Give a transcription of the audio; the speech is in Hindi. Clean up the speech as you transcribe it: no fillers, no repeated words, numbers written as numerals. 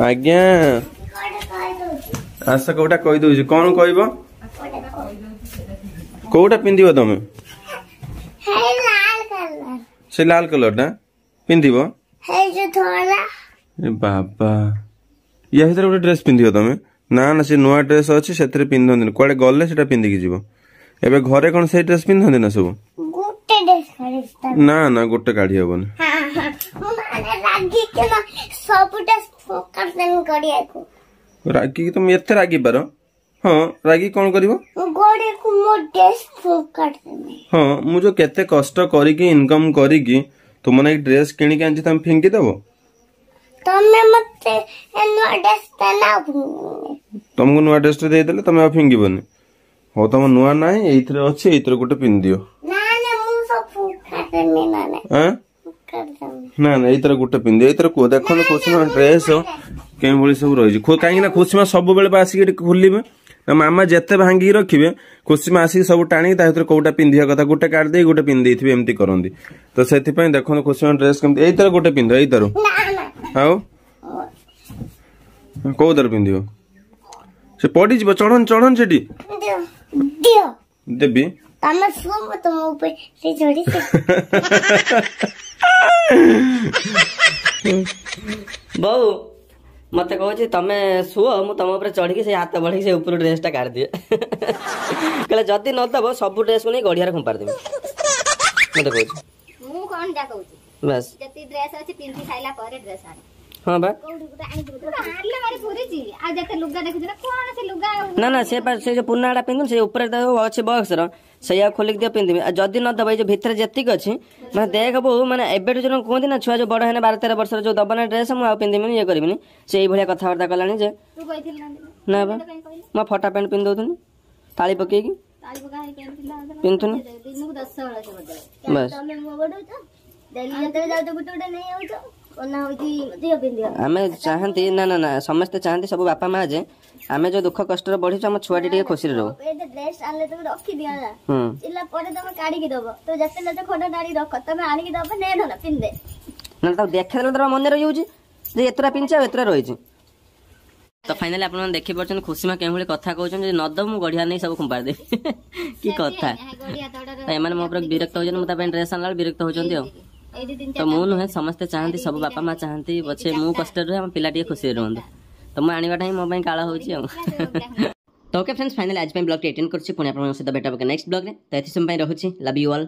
आज्ञा आस कोटा कही दउछि कोन कहबो कोटा पिंदिबो तमे से लाल कलर ना पिंदिबो बाबा या भीतर गोटे ड्रेस पिंदिबो तमे ना ना से नुआ ड्रेस अछि सेतरे पिंदन कोडे गले सेटा पिंदी की जीवो एबे घरे कोन से ड्रेस पिंदन ना सब गोटे ड्रेस ना ना गोटे काढी हेबोनी हां माने रागी के ना सब ड्रेस फोकस नहीं करिया को रागी तुम एते रागी पारो हां रागी कोन करिवो गोडे को मो ड्रेस फोकस नहीं हां मु जो केते कष्ट करी की इनकम करी की तुम ने ड्रेस किनी के तुम फिंगी देबो तमे मते नुआ ड्रेस ना तुमको नुआ ड्रेस दे देले तमे फिंगीबोनी हो तुम नुआ नाही एइथरे अछि एइथरे गोटे पिन दियो ना ना मु सब फोकस नहीं ना हां ना ना एइथरे गोटे पिन दियो एइथरे को देखो ना कोछमा ड्रेस के भली सब रही खो काई ना खुशीमा सब बेले आसी खुलिबे ना मामा जत्ते भांगी रखिबे खुशीमा आसी सब टाणी ता भीतर कोटा पिंदिया कथा गोटे काट दे गोटे पिन देथिबे एम्ति करंदी तो सेति पई देखो खुशीमा ड्रेस केम एइथरे गोटे पिन दो एइथरो हाउ को दर पिंदियो से पड़ी जीव चढ़न चढ़न सेठी दियो देबी तमे सुम तुम ऊपर से चढ़ी बहु मते कहू तमे शुआ मु तुम ऊपर चढ़ी से हाथ बढ़ी से ऊपर ड्रेसटा काट दिए कहले जदी न दबो सब ड्रेस को नहीं गड़िया रे खंपार देबी मते कहू मु कोन जा कहू बस जति ड्रेस अछि पिंदी खाइला परे ड्रेस आनी हां बा आले मारे पूरी जी आ जते लुगा देखु ना कोन से लुगा ना ना से पर से जो पुन्नाडा पिंदु से ऊपर अछि बॉक्स रो सैया खोलिक दियो पिंदी आ जदी न दबाई जो भीतर जतिक अछि माने देख बहु माने एबेट जन कोंदी ना छुआ जो बड़ हेने 12 13 वर्ष जो दबना ड्रेस मु आ पिंदी मिनी ये करबिनी से ए भलिया कथा वार्ता कलानी जे तू कहिथिल ना बा म फटा पैंट पिन दोथुनी ताली पके की ताली पका हे पिन पिनथुनी दिन को 10 वाला से बदल बस तमे मो बडो छ दिल्ली जते जाउ तो गुटोडे नहीं हो छ ओना होती दियो पिन दियो हमें चाहंती ना ना ना समस्त चाहंती सब बापा मां जे हमें जो दुख कष्ट रे बढ़ी छ हम छुआटी टे खुशी रे रहो ए ड्रेस आले तो रखी दिया ना इला परे तमे काडी के दबो तो जते न तो खोडा दाड़ी रख तमे आनी के दबो ने न पिन दे ना तो देखे देला तोरा मन रे होउची जे एतरा पिनचा एतरा रही छी तो फाइनली आपन देखि परछन खुशी में केमले कथा कहउछन जे नदम मु गढिया नै सब खुंपार दे की कथा ए माने मो पर विरक्त हो जन मता पेन ड्रेस आनला विरक्त हो जंदी हो तो मु नुहे समस्त चाहती सब बापा माँ चाहती पछे मु कष्ट रहे हम पिला टिके खुशी रहंदु तो मु आनिबाटा ही मो पई काला होउची तो ओके फ्रेंड्स फाइनली आज पे ब्लॉग 18 करछि पुनी आपन सहित भेटा नेक्स्ट ब्लॉग रे तो एथि सम पई रहउछि लव यू ऑल।